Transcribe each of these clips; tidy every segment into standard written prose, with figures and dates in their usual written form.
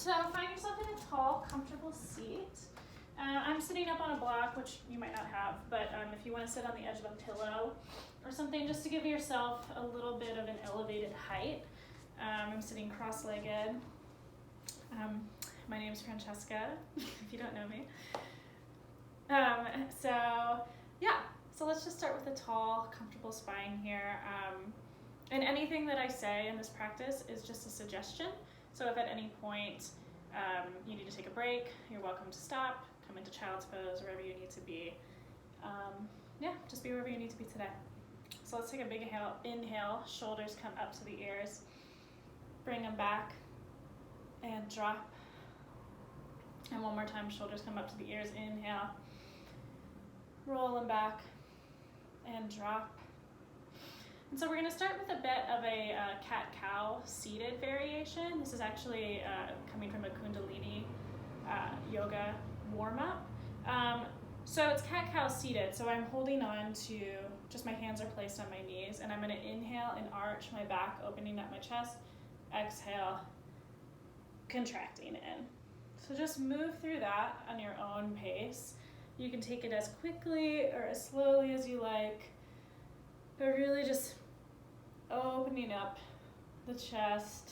So find yourself in a tall, comfortable seat. I'm sitting up on a block, which you might not have, but if you want to sit on the edge of a pillow or something, just to give yourself a little bit of an elevated height. I'm sitting cross-legged. My name is Francesca, if you don't know me. So let's just start with a tall, comfortable spine here. And anything that I say in this practice is just a suggestion. So if at any point you need to take a break, you're welcome to stop, come into child's pose, wherever you need to be. Just be wherever you need to be today. So let's take a big inhale, shoulders come up to the ears. Bring them back and drop. And one more time, shoulders come up to the ears, inhale. Roll them back and drop. And so we're going to start with a bit of a cat-cow seated variation. This is actually coming from a Kundalini yoga warm-up. So it's cat-cow seated, so I'm holding on to, just my hands are placed on my knees, and I'm going to inhale and arch my back, opening up my chest. Exhale, contracting in. So just move through that on your own pace. You can take it as quickly or as slowly as you like, but really just opening up the chest,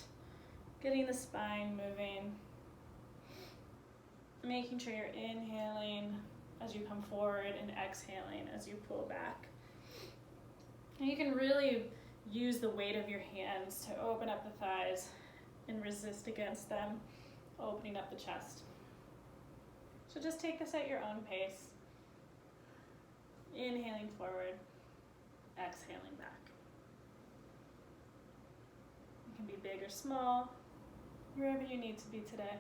getting the spine moving, making sure you're inhaling as you come forward and exhaling as you pull back. And you can really use the weight of your hands to open up the thighs and resist against them, opening up the chest. So just take this at your own pace. Inhaling forward, exhaling back. It can be big or small, wherever you need to be today.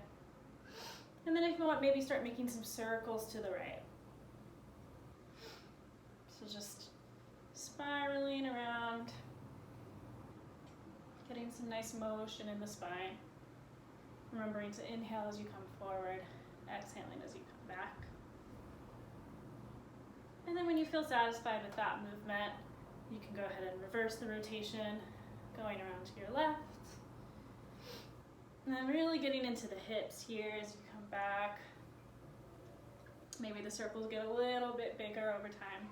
And then if you want, maybe start making some circles to the right. So just spiraling around, getting some nice motion in the spine. Remembering to inhale as you come forward, exhaling as you come back. And then when you feel satisfied with that movement, you can go ahead and reverse the rotation, going around to your left. And then really getting into the hips here as you come back. Maybe the circles get a little bit bigger over time.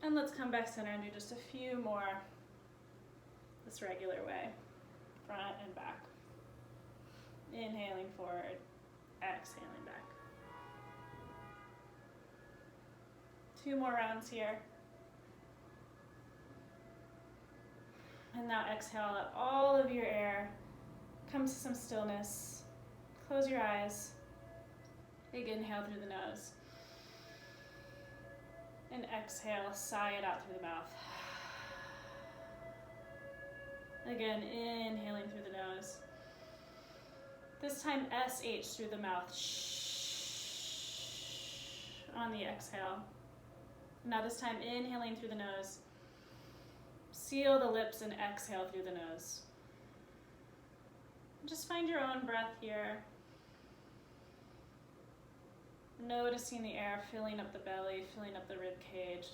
And let's come back center and do just a few more this regular way, front and back. Inhaling forward, exhaling back. 2 more rounds here. And now exhale, let all of your air come to some stillness. Close your eyes. Big inhale through the nose. And exhale, sigh it out through the mouth. Again, inhaling through the nose. This time, SH through the mouth. Shh. On the exhale. Now this time, inhaling through the nose. Seal the lips and exhale through the nose. Just find your own breath here. Noticing the air filling up the belly, filling up the rib cage,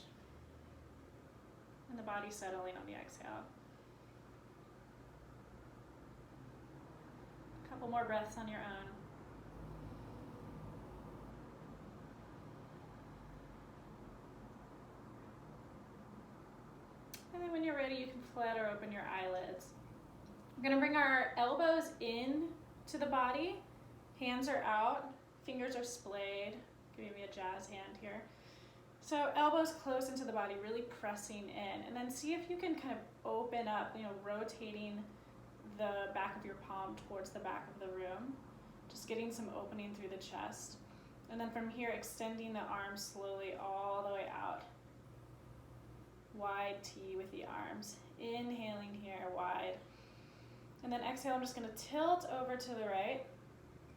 and the body settling on the exhale. A couple more breaths on your own. And then when you're ready, you can flutter open your eyelids. We're going to bring our elbows in to the body. Hands are out. Fingers are splayed. Give me a jazz hand here. So elbows close into the body, really pressing in. And then see if you can kind of open up, rotating the back of your palm towards the back of the room. Just getting some opening through the chest. And then from here, extending the arms slowly all the way out. Wide T with the arms. Inhaling here, wide. And then exhale, I'm just going to tilt over to the right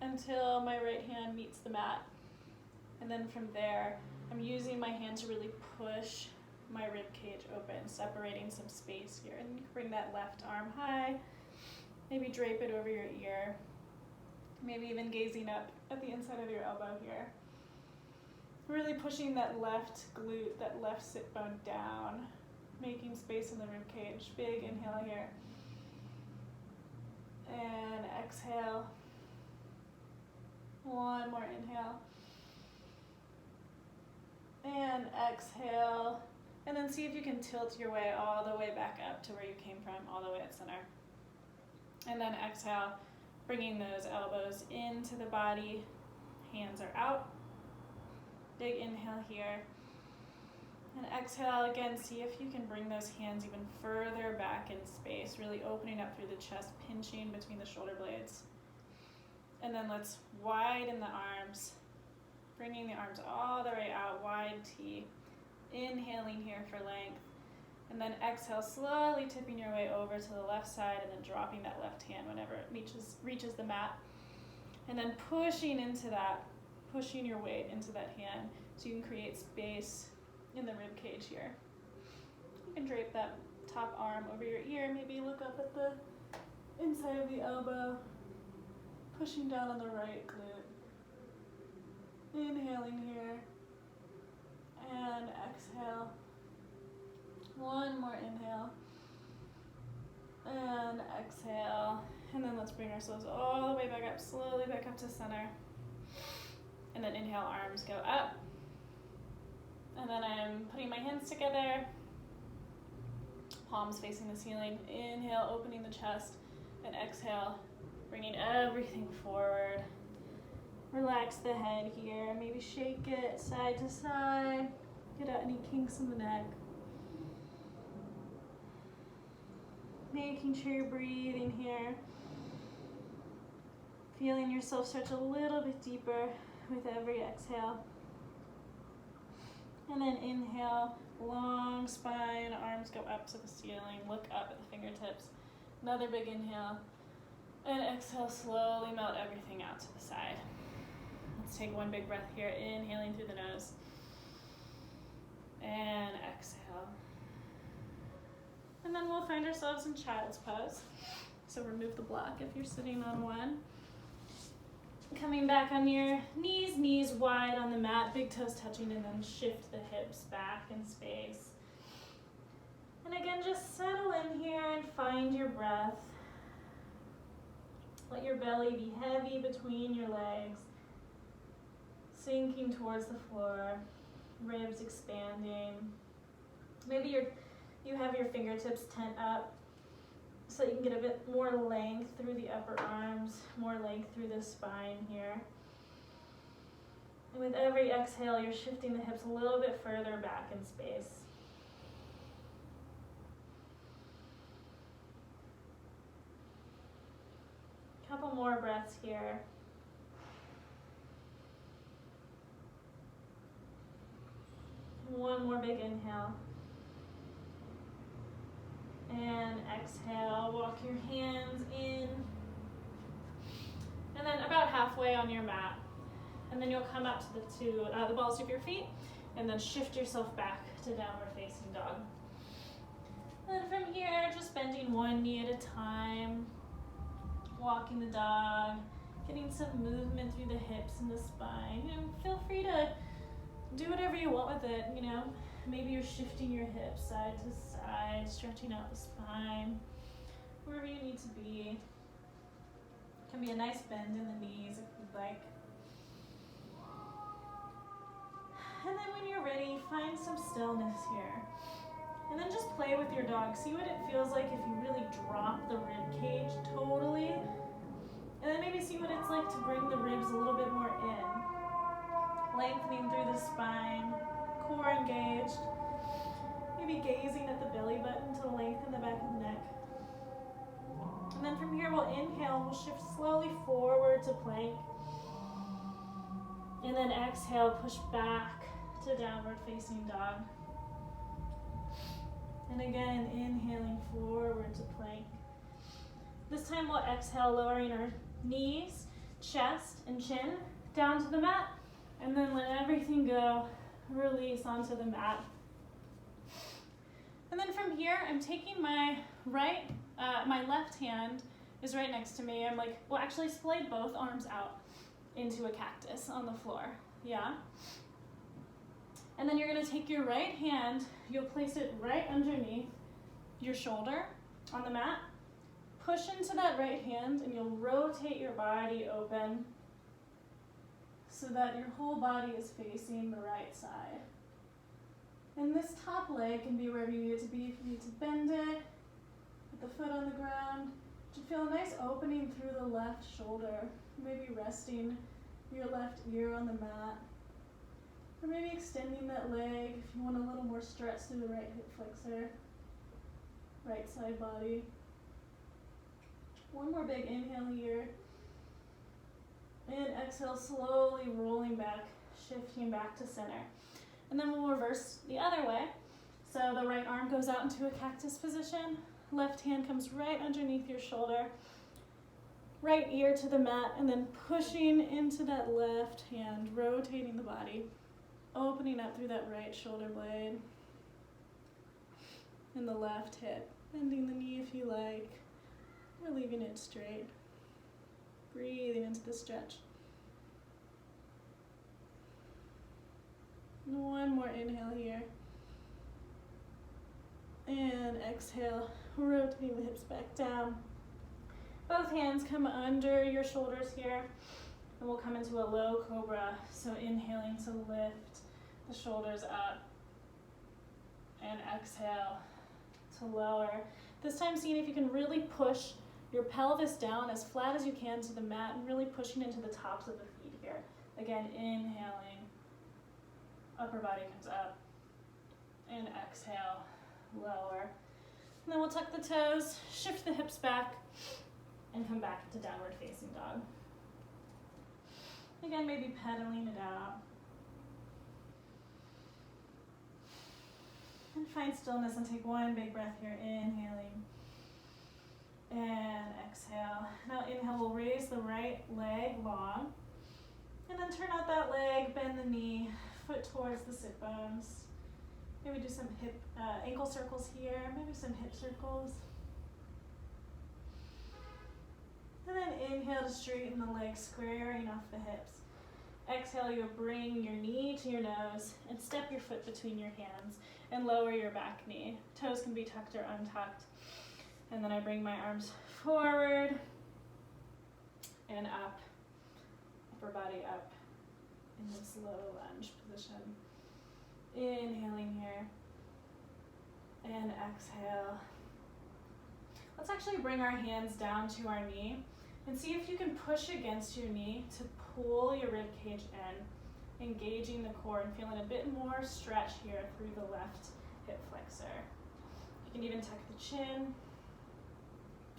until my right hand meets the mat. And then from there, I'm using my hand to really push my rib cage open, separating some space here. And you can bring that left arm high, maybe drape it over your ear, maybe even gazing up at the inside of your elbow here. Really pushing that left glute, that left sit bone down, making space in the rib cage. Big inhale here. exhale. And then see if you can tilt your way all the way back up to where you came from, all the way at center. And then exhale, bringing those elbows into the body. Hands are out. Big inhale here. And exhale again, see if you can bring those hands even further back in space, really opening up through the chest, pinching between the shoulder blades. And then let's widen the arms, bringing the arms all the way out, wide T. Inhaling here for length. And then exhale, slowly tipping your way over to the left side and then dropping that left hand whenever it reaches the mat. And then pushing into that, pushing your weight into that hand so you can create space in the rib cage here. You can drape that top arm over your ear, maybe look up at the inside of the elbow, pushing down on the right glute. Inhaling here, and exhale. One more inhale, and exhale. And then let's bring ourselves all the way back up, slowly back up to center. And then inhale, arms go up. And then I'm putting my hands together, palms facing the ceiling. Inhale, opening the chest, and exhale, bringing everything forward. Relax the head here, maybe shake it side to side, get out any kinks in the neck. Making sure you're breathing here. Feeling yourself stretch a little bit deeper with every exhale. And then inhale, long spine, arms go up to the ceiling, look up at the fingertips. Another big inhale. And exhale, slowly melt everything out to the side. Let's take one big breath here, inhaling through the nose. And exhale. And then we'll find ourselves in child's pose. So remove the block if you're sitting on one. Coming back on your knees, knees wide on the mat, big toes touching, and then shift the hips back in space. And again, just settle in here and find your breath. Let your belly be heavy between your legs, sinking towards the floor, ribs expanding. Maybe you have your fingertips tent up so that you can get a bit more length through the upper arms, more length through the spine here. And with every exhale, you're shifting the hips a little bit further back in space. Couple more breaths here. One more big inhale. And exhale, walk your hands in. And then about halfway on your mat. And then you'll come up to the balls of your feet and then shift yourself back to downward facing dog. And then from here, just bending one knee at a time, walking the dog, getting some movement through the hips and the spine. And feel free to do whatever you want with it, you know. Maybe you're shifting your hips side to side, stretching out the spine, wherever you need to be. Can be a nice bend in the knees if you'd like. And then when you're ready, find some stillness here. And then just play with your dog. See what it feels like if you really drop the rib cage totally. And then maybe see what it's like to bring the ribs a little bit more in. Lengthening through the spine, core engaged. Maybe gazing at the belly button to lengthen the back of the neck. And then from here we'll inhale, we'll shift slowly forward to plank. And then exhale, push back to downward facing dog. And again, inhaling forward to plank. This time we'll exhale, lowering our knees, chest, and chin down to the mat. And then let everything go, release onto the mat. And then from here, I'm taking my my left hand is right next to me. I'm like, well, actually splay both arms out into a cactus on the floor, yeah? And then you're gonna take your right hand, you'll place it right underneath your shoulder on the mat. Push into that right hand and you'll rotate your body open so that your whole body is facing the right side. And this top leg can be wherever you need it to be. If you need to bend it, put the foot on the ground. You feel a nice opening through the left shoulder. Maybe resting your left ear on the mat. Or maybe extending that leg if you want a little more stretch through the right hip flexor. Right side body. One more big inhale here. And exhale, slowly rolling back, shifting back to center. And then we'll reverse the other way. So the right arm goes out into a cactus position. Left hand comes right underneath your shoulder. Right ear to the mat, and then pushing into that left hand, rotating the body, opening up through that right shoulder blade. And the left hip, bending the knee if you like, or leaving it straight. Breathing into the stretch. And one more inhale here. And exhale, rotating the hips back down. Both hands come under your shoulders here, and we'll come into a low cobra. So inhaling to lift the shoulders up, and exhale to lower. This time seeing if you can really push your pelvis down as flat as you can to the mat, and really pushing into the tops of the feet here. Again, inhaling, upper body comes up, and exhale, lower. And then we'll tuck the toes, shift the hips back, and come back into downward facing dog. Again, maybe pedaling it out. And find stillness and take one big breath here, inhaling. And exhale. Now inhale, we'll raise the right leg long. And then turn out that leg, bend the knee, foot towards the sit bones. Maybe do some ankle circles here, maybe some hip circles. And then inhale to straighten the legs, squaring off the hips. Exhale, you'll bring your knee to your nose and step your foot between your hands and lower your back knee. Toes can be tucked or untucked. And then I bring my arms forward and up, upper body up in this low lunge position. Inhaling here and exhale. Let's actually bring our hands down to our knee and see if you can push against your knee to pull your rib cage in, engaging the core and feeling a bit more stretch here through the left hip flexor. You can even tuck the chin,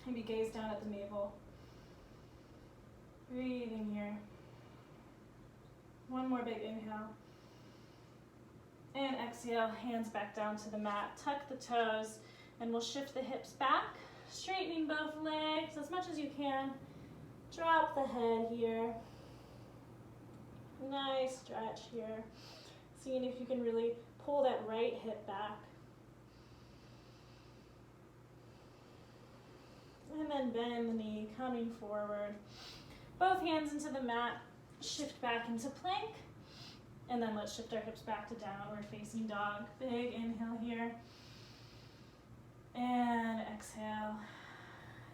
maybe gaze down at the navel. Breathing here. One more big inhale. And exhale, hands back down to the mat. Tuck the toes, and we'll shift the hips back, straightening both legs as much as you can. Drop the head here. Nice stretch here. Seeing if you can really pull that right hip back. And then bend the knee, coming forward. Both hands into the mat, shift back into plank. And then let's shift our hips back to downward facing dog. Big inhale here. And exhale.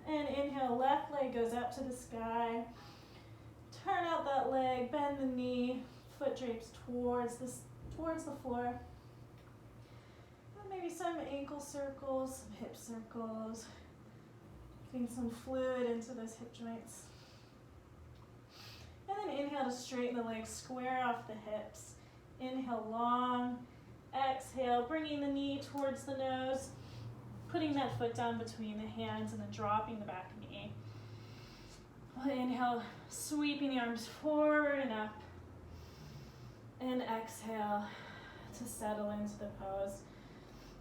And inhale, left leg goes up to the sky. Turn out that leg, bend the knee, foot drapes towards the floor. And maybe some ankle circles, some hip circles. Getting some fluid into those hip joints. And then inhale to straighten the legs, square off the hips. Inhale long, exhale, bringing the knee towards the nose, putting that foot down between the hands and then dropping the back knee. Inhale, sweeping the arms forward and up. And exhale to settle into the pose.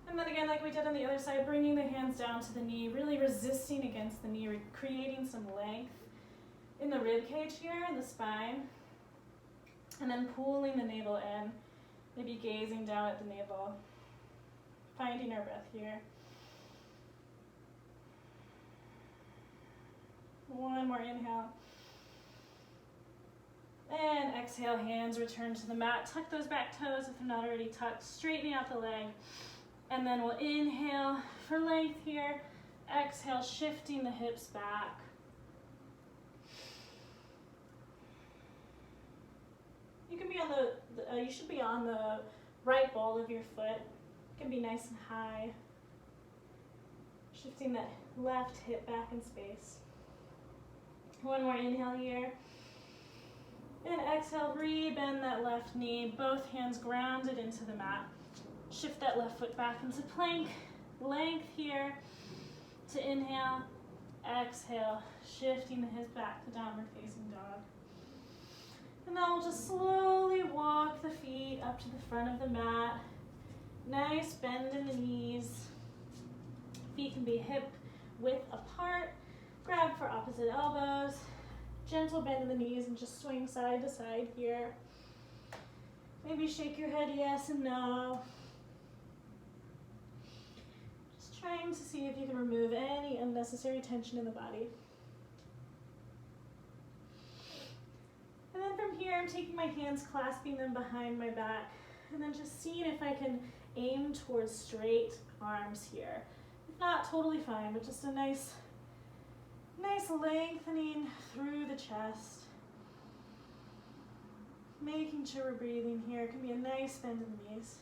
And then again, like we did on the other side, bringing the hands down to the knee, really resisting against the knee, creating some length in the rib cage here, in the spine. And then pulling the navel in, maybe gazing down at the navel, finding our breath here. One more inhale. And exhale, hands return to the mat. Tuck those back toes if they're not already tucked, straightening out the leg. And then we'll inhale for length here. Exhale, shifting the hips back. You can be on you should be on the right ball of your foot. can be nice and high. Shifting that left hip back in space. One more inhale here. And exhale, re-bend that left knee, both hands grounded into the mat. Shift that left foot back into plank. Length here to inhale. Exhale, shifting the hips back to downward facing dog. And now we'll just slowly walk the feet up to the front of the mat. Nice bend in the knees. Feet can be hip width apart. Grab for opposite elbows. Gentle bend in the knees and just swing side to side here. Maybe shake your head yes and no. Just trying to see if you can remove any unnecessary tension in the body. And then from here, I'm taking my hands, clasping them behind my back, and then just seeing if I can aim towards straight arms here. If not, totally fine, but just a nice lengthening through the chest. Making sure we're breathing here. It can be a nice bend in the knees.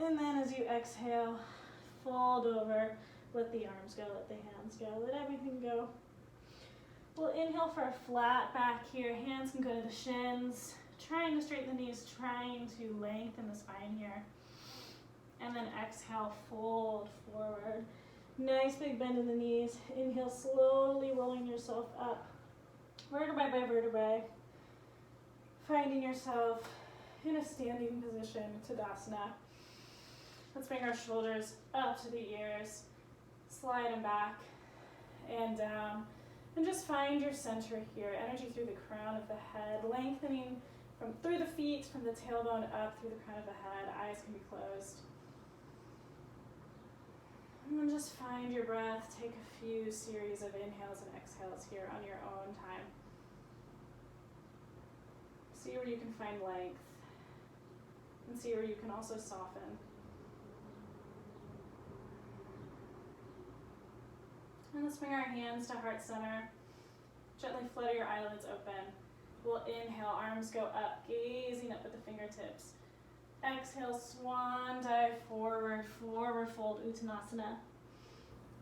And then as you exhale, fold over, let the arms go, let the hands go, let everything go. We'll inhale for a flat back here. Hands can go to the shins. Trying to straighten the knees, trying to lengthen the spine here. And then exhale, fold forward. Nice big bend in the knees. Inhale, slowly rolling yourself up. Vertebrae by vertebrae. Finding yourself in a standing position, Tadasana. Let's bring our shoulders up to the ears. Slide them back and down. And just find your center here. Energy through the crown of the head. Lengthening from through the feet, from the tailbone up through the crown of the head. Eyes can be closed. And then just find your breath. Take a few series of inhales and exhales here on your own time. See where you can find length. And see where you can also soften. And let's bring our hands to heart center. Gently flutter your eyelids open. We'll inhale, arms go up, gazing up at the fingertips. Exhale, swan dive forward, forward fold, Uttanasana.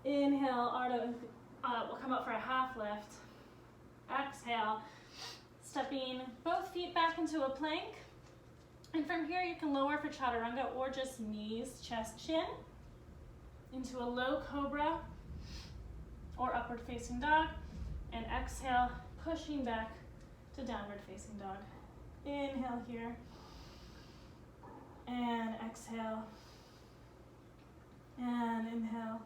Inhale, we'll come up for a half lift. Exhale, stepping both feet back into a plank. And from here you can lower for chaturanga or just knees, chest, chin. Into a low cobra or upward facing dog. And exhale, pushing back to downward facing dog. Inhale here. And exhale. And inhale.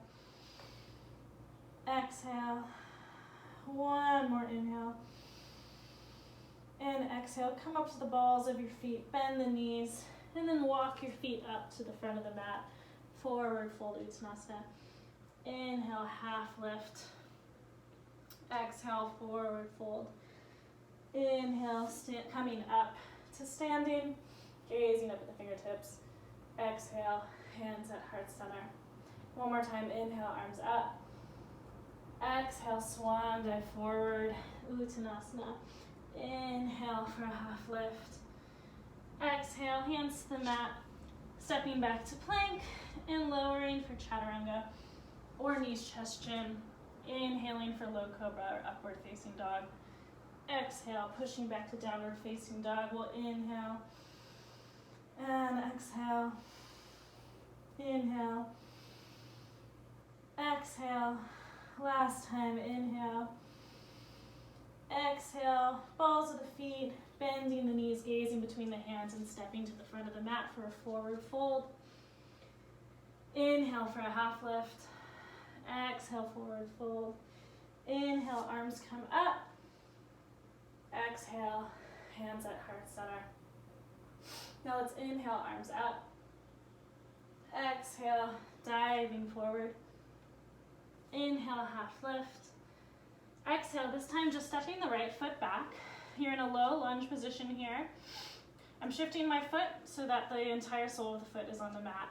Exhale. One more inhale. And exhale. Come up to the balls of your feet. Bend the knees. And then walk your feet up to the front of the mat. Forward fold Uttanasana. Inhale, half lift. Exhale, forward fold. Inhale, coming up to standing. Gazing up at the fingertips. Exhale, hands at heart center. One more time, inhale, arms up. Exhale, swan dive forward, Uttanasana. Inhale for a half lift. Exhale, hands to the mat. Stepping back to plank and lowering for chaturanga or knees, chest, chin. Inhaling for low cobra or upward facing dog. Exhale, pushing back to downward facing dog. We'll inhale. And exhale. Inhale. Exhale. Last time, inhale. Exhale. Balls of the feet, bending the knees, gazing between the hands and stepping to the front of the mat for a forward fold. Inhale for a half lift. Exhale, forward fold. Inhale, arms come up. Exhale, hands at heart center. Now let's inhale, arms up. Exhale, diving forward. Inhale, half lift. Exhale, this time just stepping the right foot back. You're in a low lunge position here. I'm shifting my foot so that the entire sole of the foot is on the mat.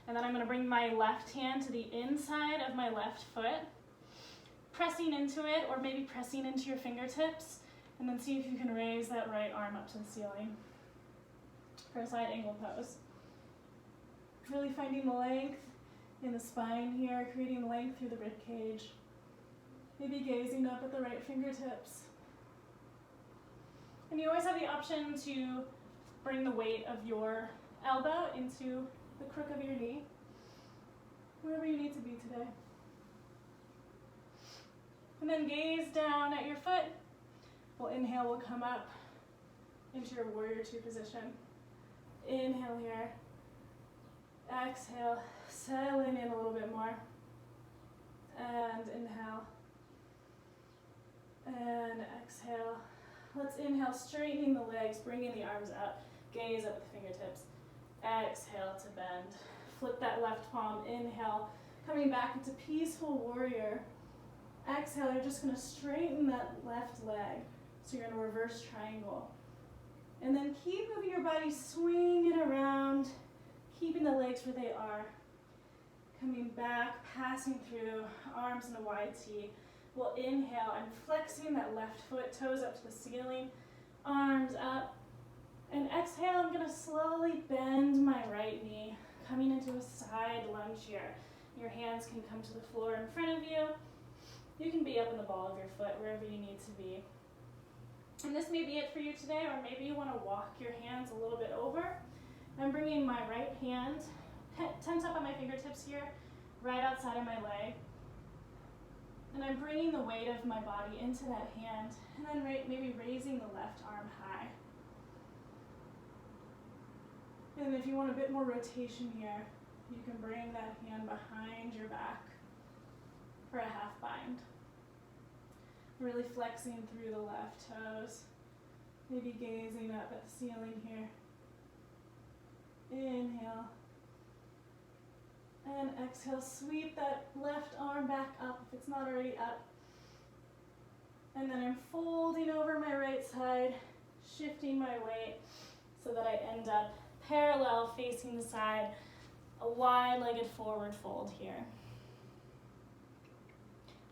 And then I'm going to bring my left hand to the inside of my left foot, pressing into it or maybe pressing into your fingertips, and then see if you can raise that right arm up to the ceiling for a side angle pose. Really finding the length in the spine here, creating length through the rib cage. Maybe gazing up at the right fingertips. And you always have the option to bring the weight of your elbow into the crook of your knee, wherever you need to be today. And then gaze down at your foot. We'll inhale, we'll come up into your warrior two position. Inhale here. Exhale, settling in a little bit more. And inhale. And exhale. Let's inhale, straightening the legs, bringing the arms up. Gaze up at the fingertips. Exhale to bend. Flip that left palm. Inhale, coming back into peaceful warrior. Exhale, you're just going to straighten that left leg. So you're in a reverse triangle. And then keep moving your body, swinging around, keeping the legs where they are. Coming back, passing through, arms in a wide T. We'll inhale and flexing that left foot, toes up to the ceiling, arms up. And exhale, I'm going to slowly bend my right knee, coming into a side lunge here. Your hands can come to the floor in front of you. You can be up in the ball of your foot, wherever you need to be. And this may be it for you today, or maybe you want to walk your hands a little bit over. I'm bringing my right hand, tense up on my fingertips here, right outside of my leg. And I'm bringing the weight of my body into that hand, and then maybe raising the left arm high. And if you want a bit more rotation here, you can bring that hand behind your back for a half bind. Really flexing through the left toes. Maybe gazing up at the ceiling here. Inhale. And exhale, sweep that left arm back up if it's not already up. And then I'm folding over my right side, shifting my weight so that I end up parallel facing the side, a wide-legged forward fold here.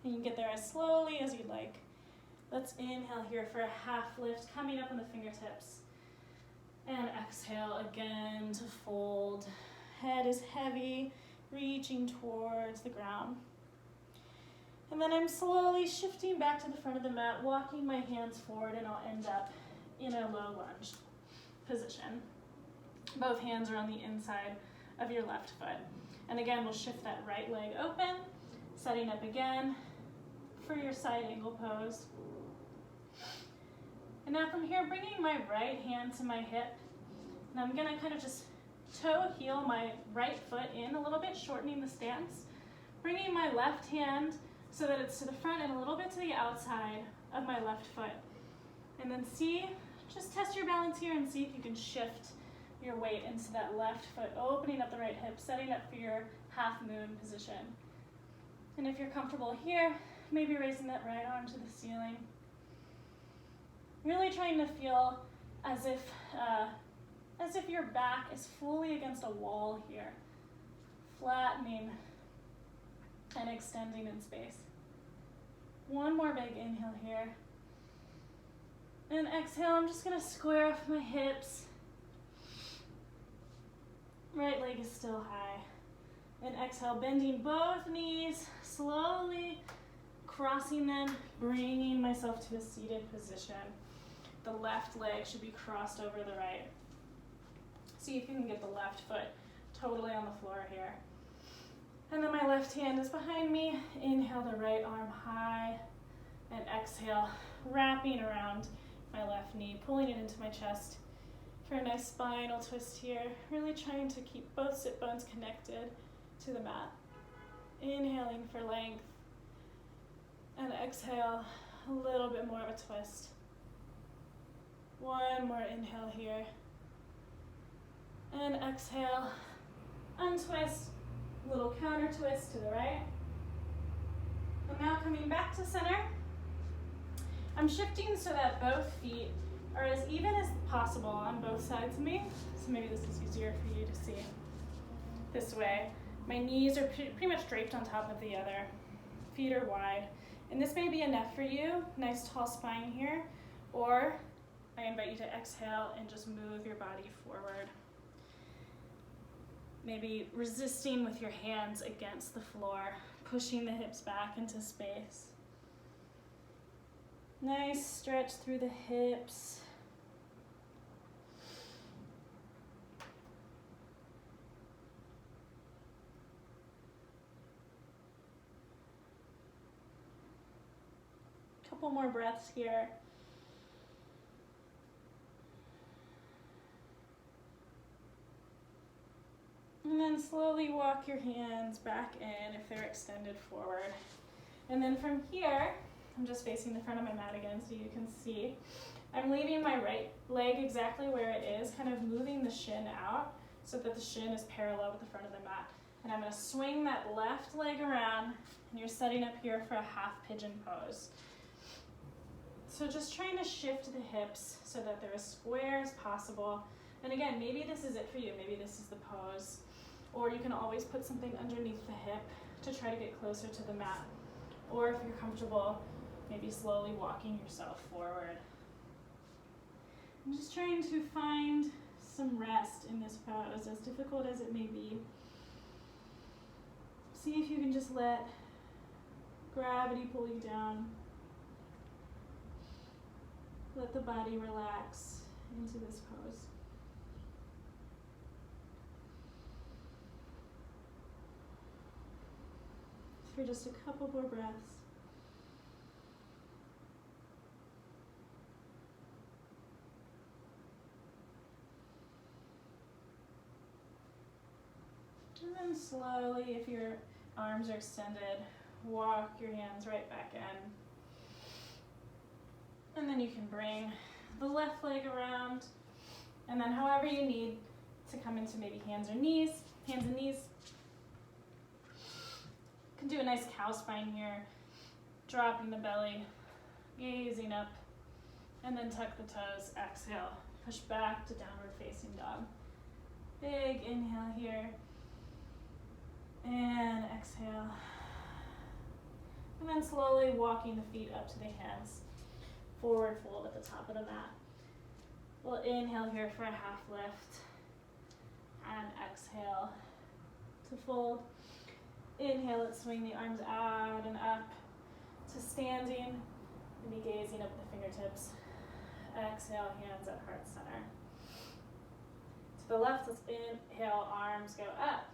And you can get there as slowly as you'd like. Let's inhale here for a half lift, coming up on the fingertips. And exhale again to fold. Head is heavy, reaching towards the ground. And then I'm slowly shifting back to the front of the mat, walking my hands forward, and I'll end up in a low lunge position. Both hands are on the inside of your left foot. And again, we'll shift that right leg open, setting up again for your side angle pose. And now from here, bringing my right hand to my hip, and I'm gonna kind of just toe heel my right foot in a little bit, shortening the stance, bringing my left hand so that it's to the front and a little bit to the outside of my left foot. And then just test your balance here and see if you can shift your weight into that left foot, opening up the right hip, setting up for your half moon position. And if you're comfortable here, maybe raising that right arm to the ceiling. Really trying to feel as if your back is fully against a wall here, flattening and extending in space. One more big inhale here. And exhale, I'm just gonna square off my hips. Right leg is still high. And exhale, bending both knees, slowly crossing them, bringing myself to a seated position. The left leg should be crossed over the right. See if you can get the left foot totally on the floor here. And then my left hand is behind me. Inhale the right arm high, and exhale, wrapping around my left knee, pulling it into my chest for a nice spinal twist here. Really trying to keep both sit bones connected to the mat. Inhaling for length, and exhale, a little bit more of a twist. One more inhale here. And exhale, untwist, little counter twist to the right. And now coming back to center. I'm shifting so that both feet are as even as possible on both sides of me. So maybe this is easier for you to see this way. My knees are pretty much draped on top of the other. Feet are wide. And this may be enough for you. Nice tall spine here. Or I invite you to exhale and just move your body forward. maybe resisting with your hands against the floor, pushing the hips back into space. Nice stretch through the hips. Couple more breaths here. And then slowly walk your hands back in if they're extended forward. And then from here, I'm just facing the front of my mat again so you can see. I'm leaving my right leg exactly where it is, kind of moving the shin out so that the shin is parallel with the front of the mat. And I'm going to swing that left leg around, and you're setting up here for a half pigeon pose. So just trying to shift the hips so that they're as square as possible. And again, maybe this is it for you. Maybe this is the pose. Or you can always put something underneath the hip to try to get closer to the mat. Or if you're comfortable, maybe slowly walking yourself forward. I'm just trying to find some rest in this pose, as difficult as it may be. See if you can just let gravity pull you down. Let the body relax into this pose. For just a couple more breaths. And then slowly, if your arms are extended, walk your hands right back in. And then you can bring the left leg around. And then however you need to come into maybe hands and knees. You can do a nice cow spine here, dropping the belly, gazing up, and then tuck the toes, exhale. Push back to downward facing dog. Big inhale here. And exhale. And then slowly walking the feet up to the hands. Forward fold at the top of the mat. We'll inhale here for a half lift. And exhale to fold. Inhale, let's swing the arms out and up to standing. Maybe gazing up the fingertips. Exhale, hands at heart center. To the left, let's inhale, arms go up.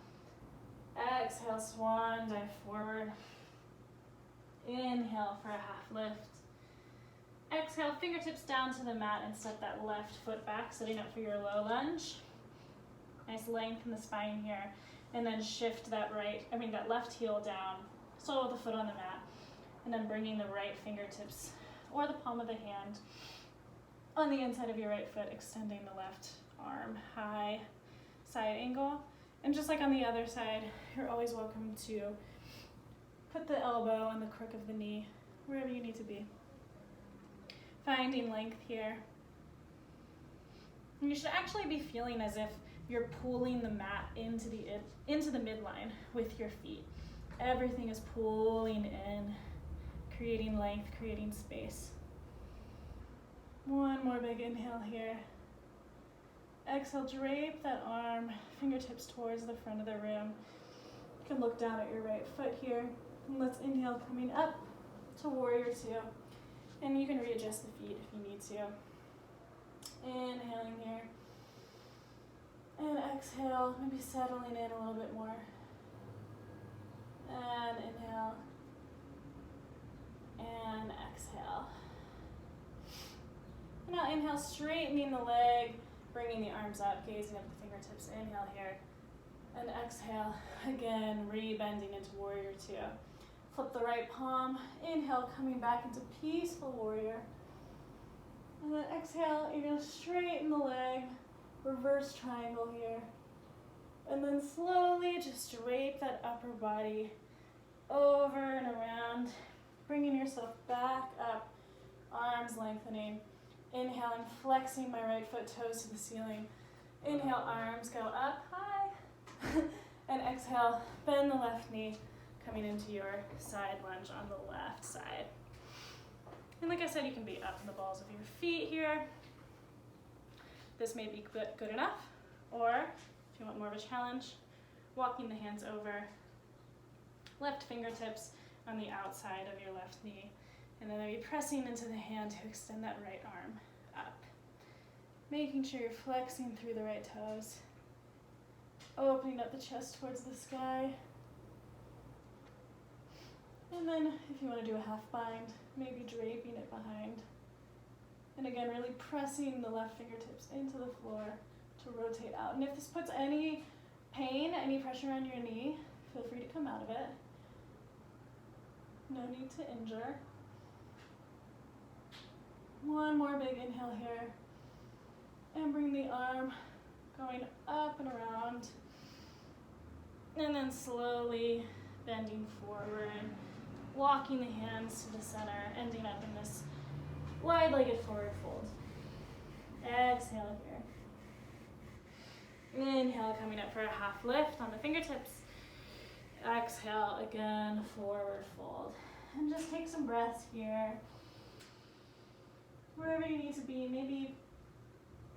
Exhale, swan dive forward. Inhale for a half lift. Exhale, fingertips down to the mat and step that left foot back, setting up for your low lunge. Nice length in the spine here. And then shift that left heel down, sole of the foot on the mat. And then bringing the right fingertips or the palm of the hand on the inside of your right foot, extending the left arm high, side angle. And just like on the other side, you're always welcome to put the elbow on the crook of the knee, wherever you need to be. Finding length here. And you should actually be feeling as if you're pulling the mat into the midline with your feet. Everything is pulling in, creating length, creating space. One more big inhale here. Exhale, drape that arm, fingertips towards the front of the room. You can look down at your right foot here. And let's inhale, coming up to warrior two. And you can readjust the feet if you need to. Inhaling here. And exhale, maybe settling in a little bit more. And inhale. And exhale. And now inhale, straightening the leg, bringing the arms up, gazing up the fingertips. Inhale here. And exhale, again, re-bending into warrior two. Flip the right palm. Inhale, coming back into peaceful warrior. And then exhale, you're going to straighten the leg. Reverse triangle here. And then slowly just drape that upper body over and around, bringing yourself back up, arms lengthening. Inhaling, flexing my right foot, toes to the ceiling. Inhale, arms go up high. And exhale, bend the left knee, coming into your side lunge on the left side. And like I said, you can be up in the balls of your feet here. This may be good enough, or if you want more of a challenge, walking the hands over, left fingertips on the outside of your left knee, and then maybe pressing into the hand to extend that right arm up. Making sure you're flexing through the right toes, opening up the chest towards the sky. And then if you want to do a half bind, maybe draping it behind. And again, really pressing the left fingertips into the floor to rotate out. And if this puts any pain, any pressure on your knee, feel free to come out of it. No need to injure. One more big inhale here. And bring the arm going up and around. And then slowly bending forward, walking the hands to the center, ending up in this wide-legged forward fold. Exhale here. Inhale, coming up for a half lift on the fingertips. Exhale, again, forward fold. And just take some breaths here. Wherever you need to be, maybe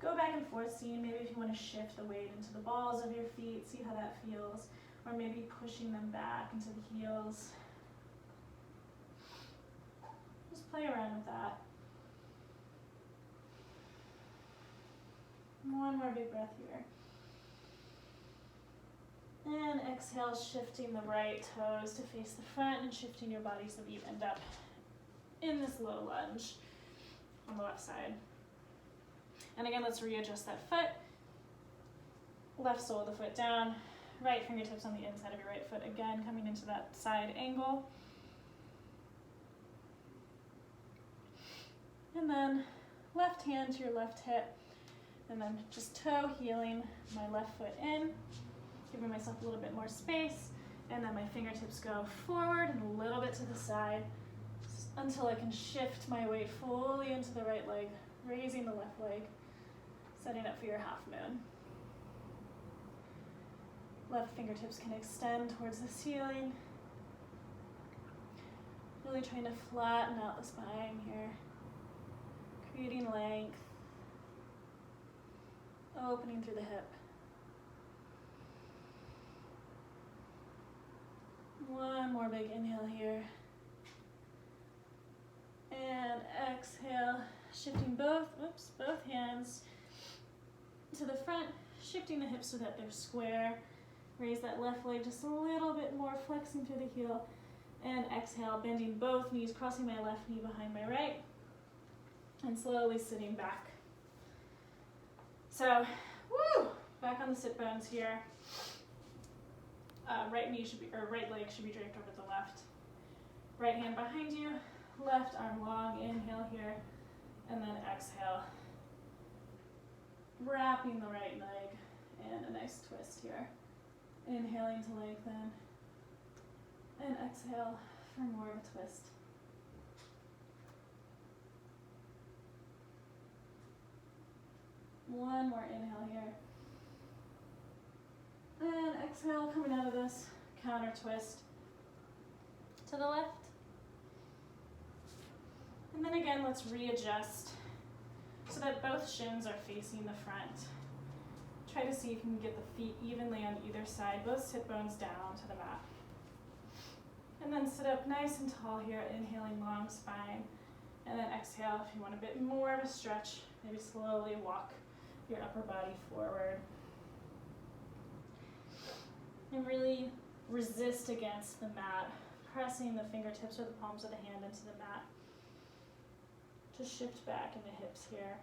go back and forth, seeing maybe if you want to shift the weight into the balls of your feet, see how that feels. Or maybe pushing them back into the heels. Just play around with that. One more big breath here. And exhale, shifting the right toes to face the front and shifting your body so that you end up in this low lunge on the left side. And again, let's readjust that foot. Left sole of the foot down, right fingertips on the inside of your right foot, again coming into that side angle. And then left hand to your left hip, and then just toe heeling my left foot in, giving myself a little bit more space, and then my fingertips go forward and a little bit to the side until I can shift my weight fully into the right leg, raising the left leg, setting up for your half moon. Left fingertips can extend towards the ceiling. Really trying to flatten out the spine here. Creating length. Opening through the hip. One more big inhale here. And exhale, shifting both hands to the front, shifting the hips so that they're square. Raise that left leg just a little bit more, flexing through the heel. And exhale, bending both knees, crossing my left knee behind my right. And slowly sitting back. So, back on the sit bones here. Right leg should be draped over the left. Right hand behind you, left arm long, inhale here, and then exhale. Wrapping the right leg, and a nice twist here. Inhaling to lengthen, and exhale for more of a twist. One more inhale here. And exhale, coming out of this counter twist to the left. And then again, let's readjust so that both shins are facing the front. Try to see if you can get the feet evenly on either side, both sit bones down to the mat. And then sit up nice and tall here, inhaling long spine. And then exhale if you want a bit more of a stretch, maybe slowly walk your upper body forward. And really resist against the mat, pressing the fingertips or the palms of the hand into the mat. Just shift back in the hips here.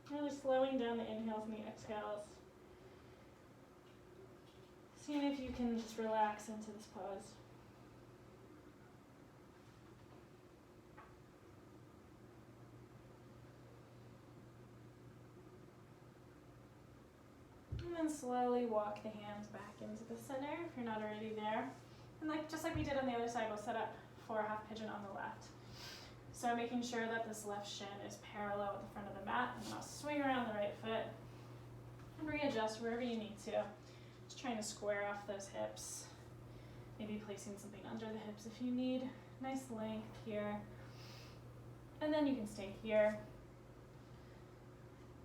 Really slowing down the inhales and the exhales. Seeing if you can just relax into this pose. And then slowly walk the hands back into the center if you're not already there. And just like we did on the other side, we'll set up for a half pigeon on the left. So making sure that this left shin is parallel with the front of the mat, and then I'll swing around the right foot and readjust wherever you need to. Just trying to square off those hips. Maybe placing something under the hips if you need. Nice length here. And then you can stay here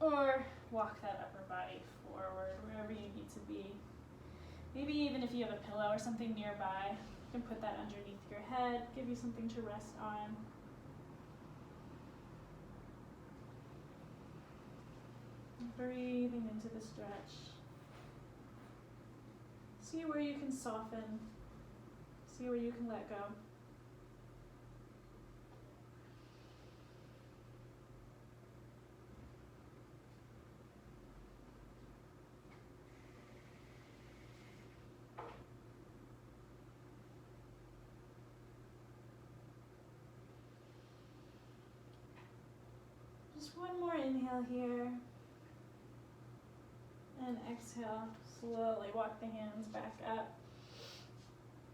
or walk that upper body forward wherever you need to be. Maybe even if you have a pillow or something nearby, you can put that underneath your head, give you something to rest on. Breathing into the stretch. See where you can soften. See where you can let go. Just one more inhale here. And exhale, slowly walk the hands back up.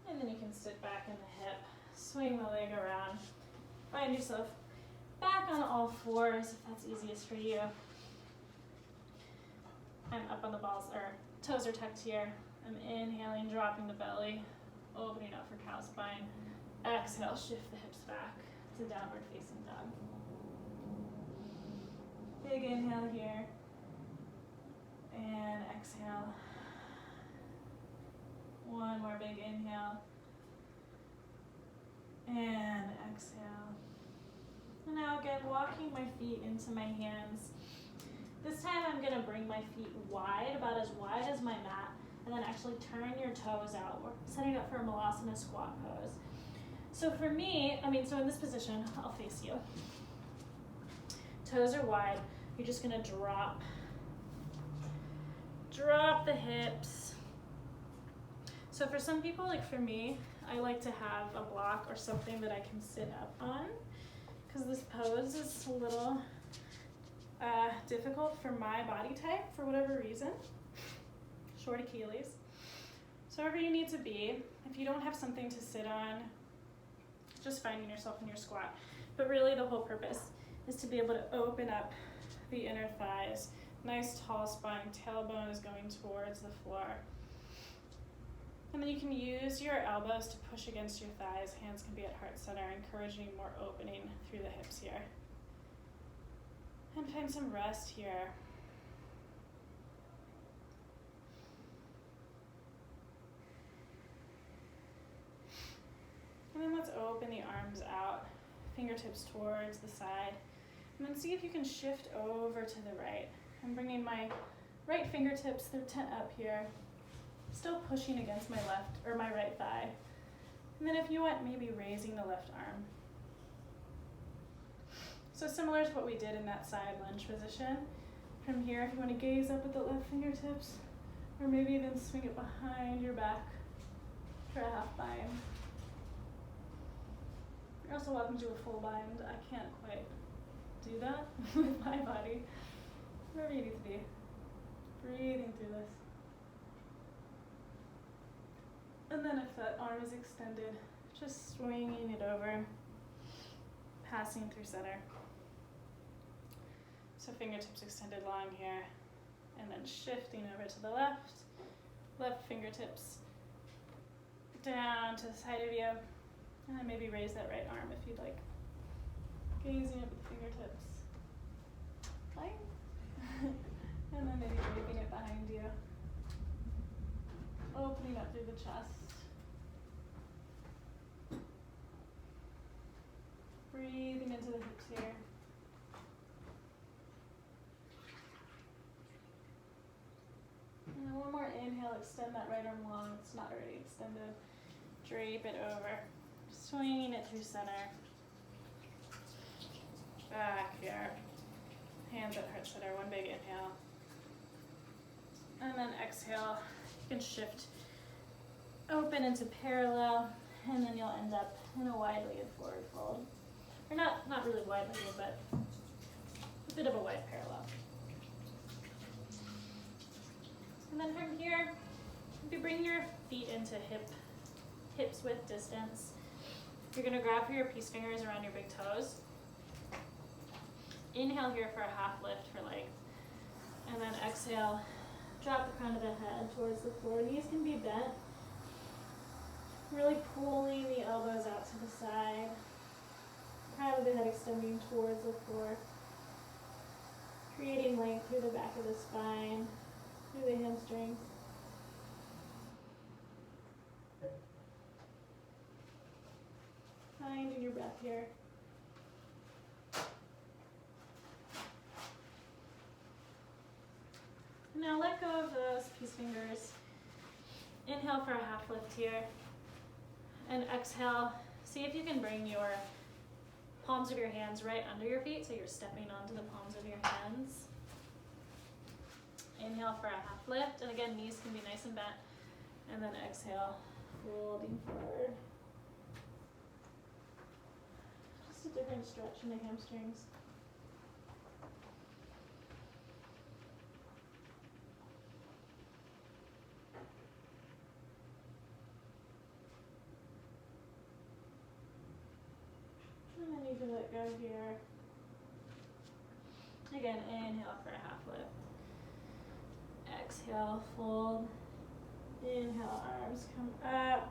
And then you can sit back in the hip, swing the leg around. Find yourself back on all fours if that's easiest for you. I'm up on the balls, or toes are tucked here. I'm inhaling, dropping the belly, opening up for cow spine. Exhale, shift the hips back to downward facing dog. Big inhale here. And exhale. One more big inhale. And exhale. And now again, walking my feet into my hands. This time I'm going to bring my feet wide, about as wide as my mat, and then actually turn your toes out. We're setting up for a Malasana squat pose. So for me, so in this position, I'll face you. Toes are wide. You're just going to drop the hips. So for some people, like for me, I like to have a block or something that I can sit up on, because this pose is a little difficult for my body type for whatever reason. Short Achilles. So wherever you need to be, if you don't have something to sit on, just finding yourself in your squat. But really the whole purpose is to be able to open up the inner thighs. Nice tall spine, tailbone is going towards the floor. And then you can use your elbows to push against your thighs. Hands can be at heart center, encouraging more opening through the hips here. And find some rest here. And then let's open the arms out, fingertips towards the side. And then see if you can shift over to the right. I'm bringing my right fingertips, they're up here, still pushing against my left or my right thigh. And then if you want, maybe raising the left arm. So similar to what we did in that side lunge position. From here, if you want to gaze up at the left fingertips, or maybe even swing it behind your back for a half bind. You're also welcome to a full bind. I can't quite do that with my body. Wherever you need to be. Breathing through this. And then if that arm is extended, just swinging it over, passing through center. So fingertips extended long here, and then shifting over to the left. Left fingertips down to the side of you, and then maybe raise that right arm if you'd like. Gazing at the fingertips. Fine. And then maybe draping it behind you. Opening up through the chest. Breathing into the hips here. And then one more inhale, extend that right arm long. It's not already extended. Drape it over. Swinging it through center. Back here. Hands at heart center, one big inhale. And then exhale, you can shift open into parallel, and then you'll end up in a wide-legged forward fold. Or not really wide-legged, but a bit of a wide parallel. And then from here, if you bring your feet into hips width distance, you're gonna grab your peace fingers around your big toes. Inhale here for a half lift for length. And then exhale, drop the crown of the head towards the floor. Knees can be bent. Really pulling the elbows out to the side. Crown of the head extending towards the floor. Creating length through the back of the spine, through the hamstrings. Finding your breath here. Now let go of those peace fingers. Inhale for a half lift here. And exhale, see if you can bring your palms of your hands right under your feet, so you're stepping onto the palms of your hands. Inhale for a half lift, and again, knees can be nice and bent. And then exhale, folding forward. Just a different stretch in the hamstrings. And then you can let go here. Again, inhale for a half lift. Exhale, fold. Inhale, arms come up.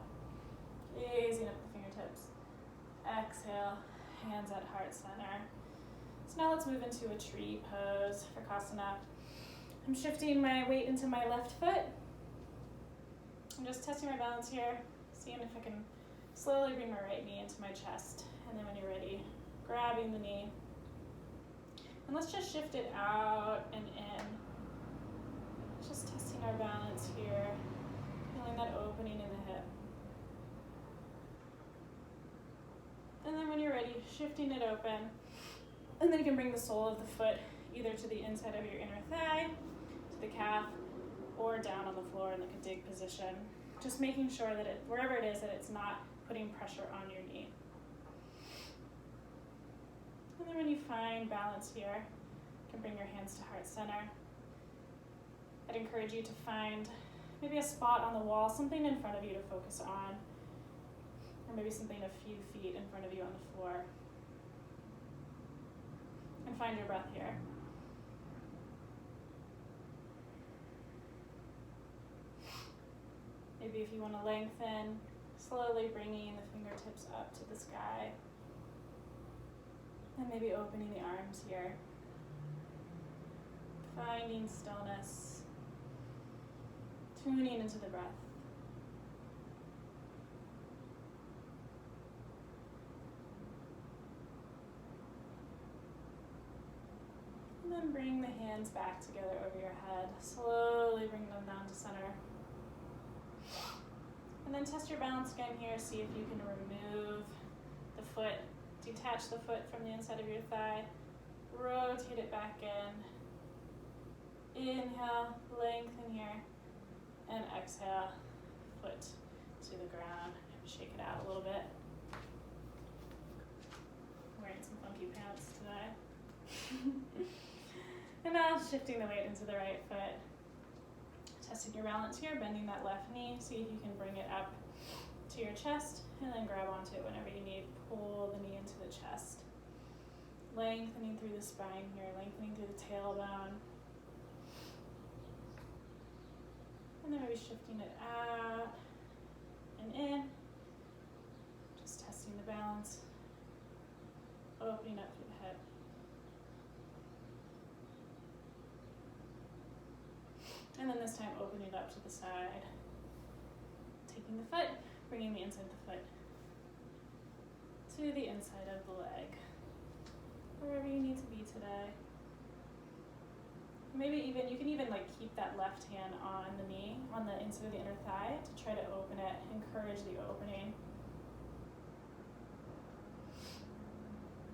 Raising up the fingertips. Exhale, hands at heart center. So now let's move into a tree pose for Kasana. I'm shifting my weight into my left foot. I'm just testing my balance here, seeing if I can slowly bring my right knee into my chest. And then when you're ready, grabbing the knee. And let's just shift it out and in. Just testing our balance here. Feeling that opening in the hip. And then when you're ready, shifting it open. And then you can bring the sole of the foot either to the inside of your inner thigh, to the calf, or down on the floor in like a dig position. Just making sure that wherever it is, that it's not putting pressure on your knee. And then when you find balance here, you can bring your hands to heart center. I'd encourage you to find maybe a spot on the wall, something in front of you to focus on, or maybe something a few feet in front of you on the floor. And find your breath here. Maybe if you want to lengthen, slowly bringing the fingertips up to the sky. And maybe opening the arms here. Finding stillness. Tuning into the breath. And then bring the hands back together over your head. Slowly bring them down to center. And then test your balance again here. See if you can remove the foot. Detach the foot from the inside of your thigh. Rotate it back in. Inhale, lengthen here. And exhale, foot to the ground. Shake it out a little bit. I'm wearing some funky pants today. And now shifting the weight into the right foot. Testing your balance here, bending that left knee. See if you can bring it up to your chest and then grab onto it whenever you need. Pull the knee into the chest. Lengthening through the spine here, lengthening through the tailbone. And then maybe shifting it out and in. Just testing the balance. Opening up through the hip. And then this time opening it up to the side. Taking the foot, bringing the inside of the foot to the inside of the leg. Wherever you need to be today. Maybe even, you can even like keep that left hand on the knee, on the inside of the inner thigh to try to open it, encourage the opening.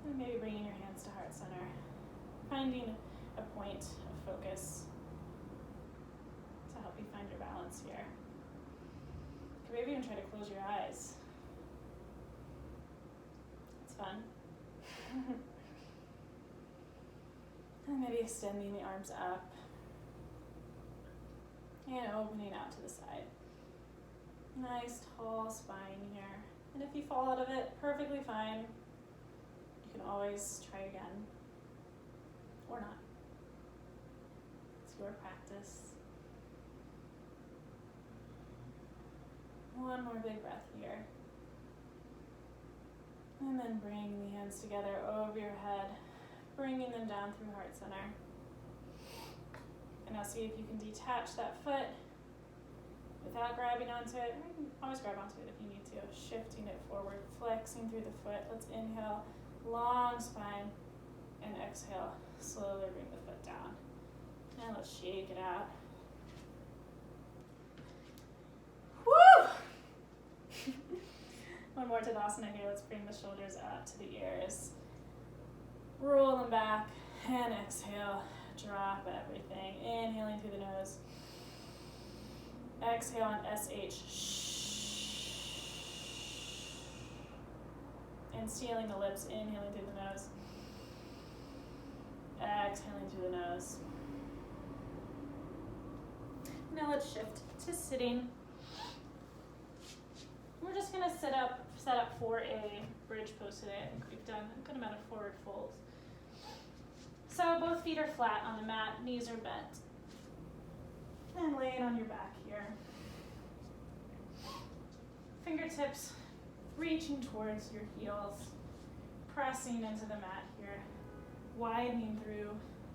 And maybe bringing your hands to heart center. Finding a point of focus to help you find your balance here. You can maybe even try to close your eyes. It's fun. And maybe extending the arms up and opening out to the side. Nice tall spine here. And if you fall out of it, perfectly fine. You can always try again or not. It's your practice. One more big breath here. And then bring the hands together over your head, bringing them down through heart center. And now see if you can detach that foot without grabbing onto it. You can always grab onto it if you need to. Shifting it forward, flexing through the foot. Let's inhale, long spine, and exhale, slowly bring the foot down. And let's shake it out. Woo! One more Tadasana here. Let's bring the shoulders out to the ears. Roll them back and exhale. Drop everything. Inhaling through the nose. Exhale on SH. And sealing the lips. Inhaling through the nose. Exhaling through the nose. Now let's shift to sitting. We're just going to set up for a bridge pose today. I think we've done a good amount of forward folds. So both feet are flat on the mat, knees are bent. And lay it on your back here. Fingertips reaching towards your heels, pressing into the mat here, widening through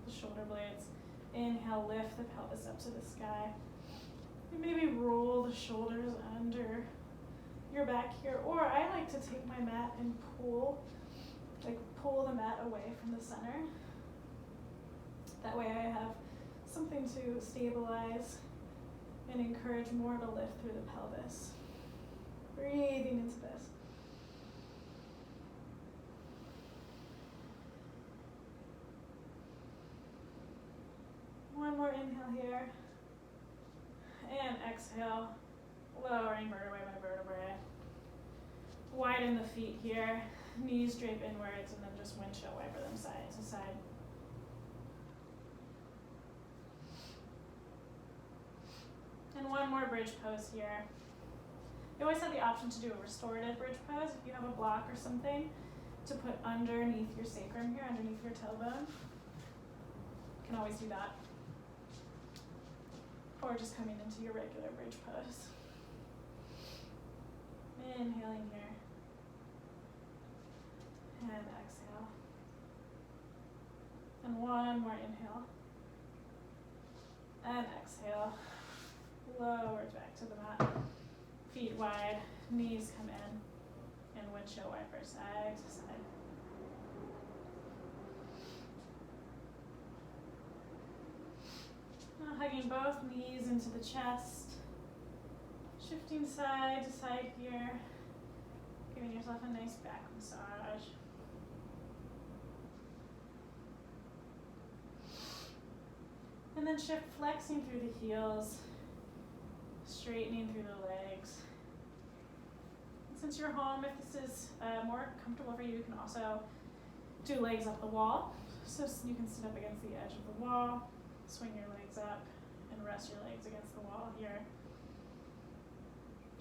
the shoulder blades. Inhale, lift the pelvis up to the sky. And maybe roll the shoulders under your back here, or I like to take my mat and pull the mat away from the center. That way I have something to stabilize and encourage more to lift through the pelvis. Breathing into this. One more inhale here. And exhale, lowering vertebrae by vertebrae. Widen the feet here, knees drape inwards, and then just windshield wiper them side to side. And one more bridge pose here. You always have the option to do a restorative bridge pose if you have a block or something to put underneath your sacrum here, underneath your tailbone. You can always do that. Or just coming into your regular bridge pose. Inhaling here. And exhale. And one more inhale. And exhale. Lower back to the mat. Feet wide, knees come in, and windshield wiper side to side. Now hugging both knees into the chest, shifting side to side here, giving yourself a nice back massage. And then shift, flexing through the heels, straightening through the legs. And since you're home, if this is more comfortable for you, you can also do legs up the wall. So you can sit up against the edge of the wall, swing your legs up, and rest your legs against the wall here.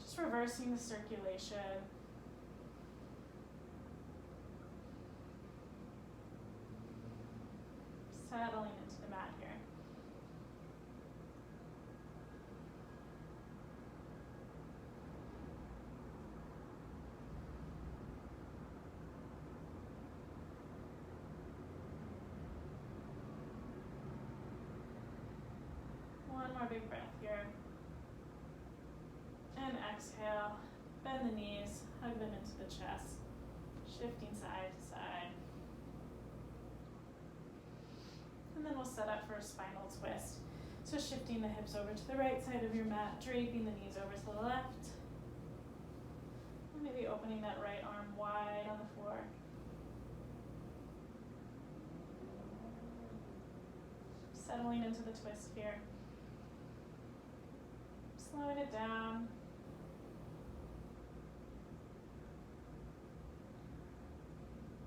Just reversing the circulation. Settling into the mat here. One more big breath here. And exhale. Bend the knees, hug them into the chest. Shifting side to side. And then we'll set up for a spinal twist. So shifting the hips over to the right side of your mat, draping the knees over to the left. And maybe opening that right arm wide on the floor. Settling into the twist here. Slowing it down.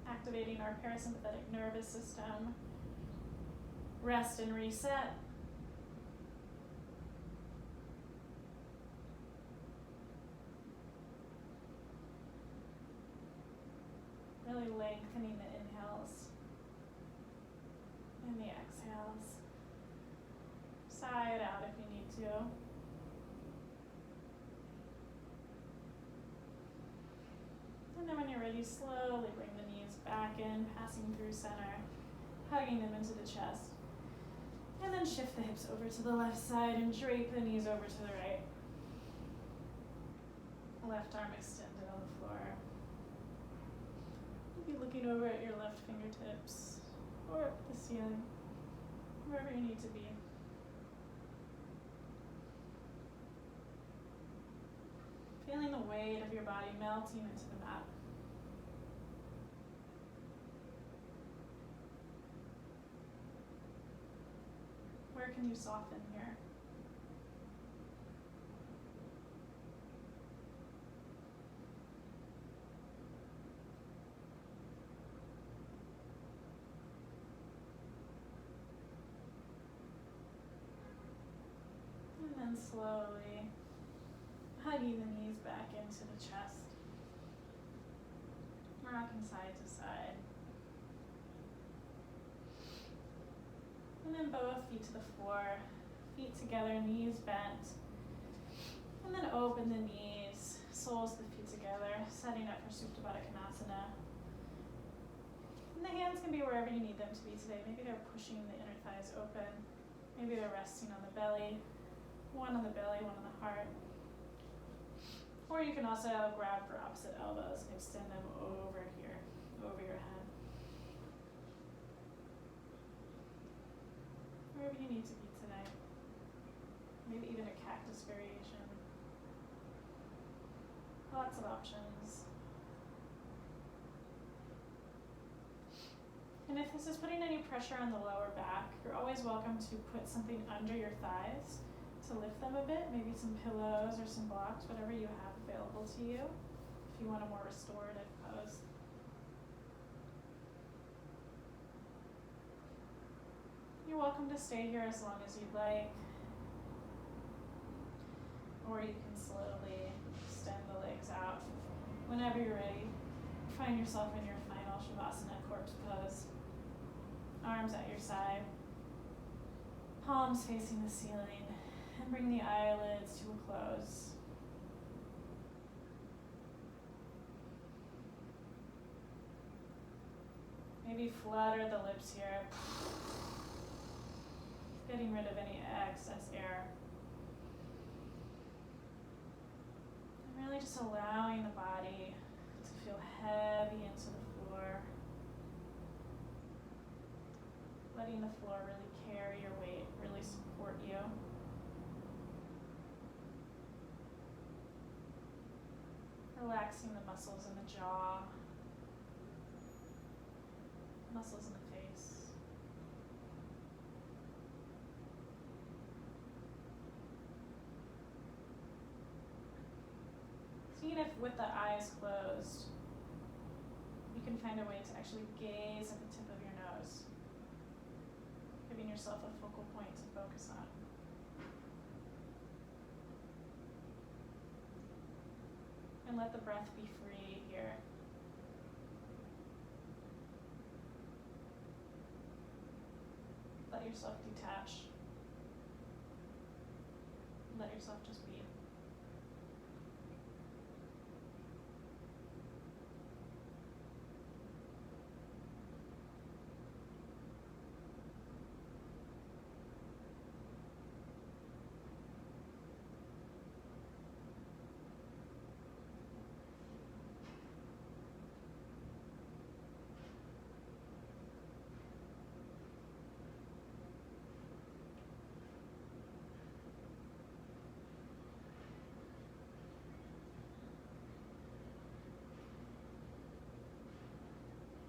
Activating our parasympathetic nervous system. Rest and reset. Really lengthening the inhales and the exhales. Sigh it out if you need to. And then when you're ready, slowly bring the knees back in, passing through center, hugging them into the chest. And then shift the hips over to the left side and drape the knees over to the right. Left arm extended on the floor. Maybe looking over at your left fingertips or up the ceiling, wherever you need to be. Feeling the weight of your body melting into the mat. Where can you soften here? And then slowly hugging the knees back into the chest. Rocking side to side. And then both feet to the floor, feet together, knees bent. And then open the knees, soles of the feet together, setting up for Supta Baddha Konasana. And the hands can be wherever you need them to be today. Maybe they're pushing the inner thighs open. Maybe they're resting on the belly. One on the belly, one on the heart. Or you can also grab for opposite elbows and extend them over here, over your head. Wherever you need to be today. Maybe even a cactus variation. Lots of options. And if this is putting any pressure on the lower back, you're always welcome to put something under your thighs to lift them a bit, maybe some pillows or some blocks, whatever you have available to you, if you want a more restorative pose. You're welcome to stay here as long as you'd like, or you can slowly extend the legs out. Whenever you're ready, find yourself in your final Shavasana corpse pose. Arms at your side, palms facing the ceiling, and bring the eyelids to a close. Maybe flutter the lips here, getting rid of any excess air. And really just allowing the body to feel heavy into the floor. Letting the floor really carry your weight, really support you. Relaxing the muscles in the jaw, muscles in the face. Seeing if with the eyes closed, you can find a way to actually gaze at the tip of your nose, giving yourself a focal point to focus on. And let the breath be free here. Let yourself detach. Let yourself just be.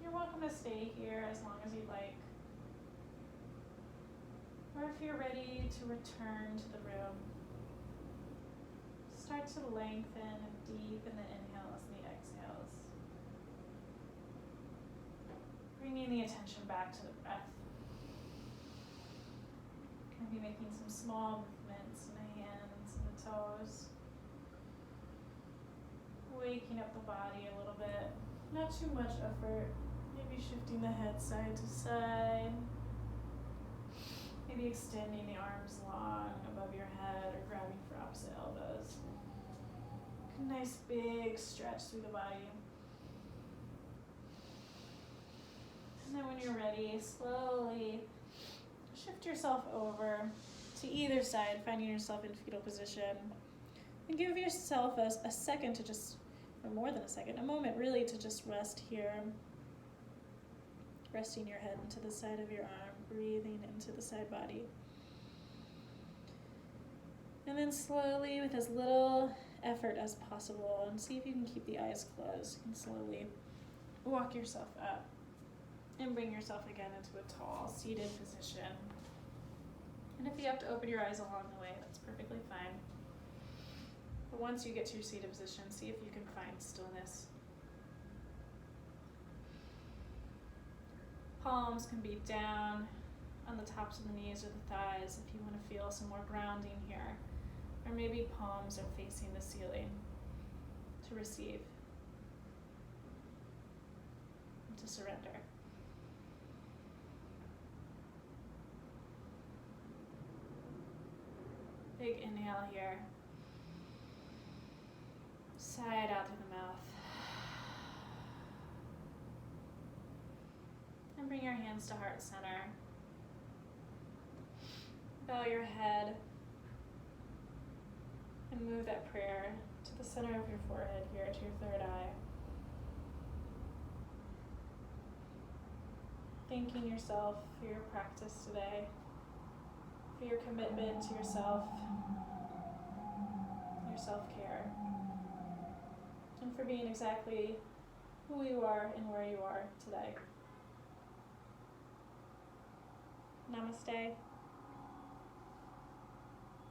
You're welcome to stay here as long as you'd like. Or if you're ready to return to the room, start to lengthen and deepen the inhales and the exhales. Bringing the attention back to the breath. Maybe making some small movements in the hands and the toes. Waking up the body a little bit. Not too much effort. Maybe shifting the head side to side. Maybe extending the arms long above your head or grabbing for opposite elbows. A nice big stretch through the body. And then when you're ready, slowly shift yourself over to either side, finding yourself in fetal position. And give yourself a second to just, or more than a second, a moment really to just rest here. Resting your head into the side of your arm, breathing into the side body. And then slowly, with as little effort as possible, and see if you can keep the eyes closed, and slowly walk yourself up and bring yourself again into a tall, seated position. And if you have to open your eyes along the way, that's perfectly fine. But once you get to your seated position, see if you can find stillness. Palms can be down on the tops of the knees or the thighs if you want to feel some more grounding here. Or maybe palms are facing the ceiling to receive and to surrender. Big inhale here. Sigh out through the mouth. And bring your hands to heart center. Bow your head. And move that prayer to the center of your forehead here, to your third eye. Thanking yourself for your practice today, for your commitment to yourself, your self-care, and for being exactly who you are and where you are today. Namaste.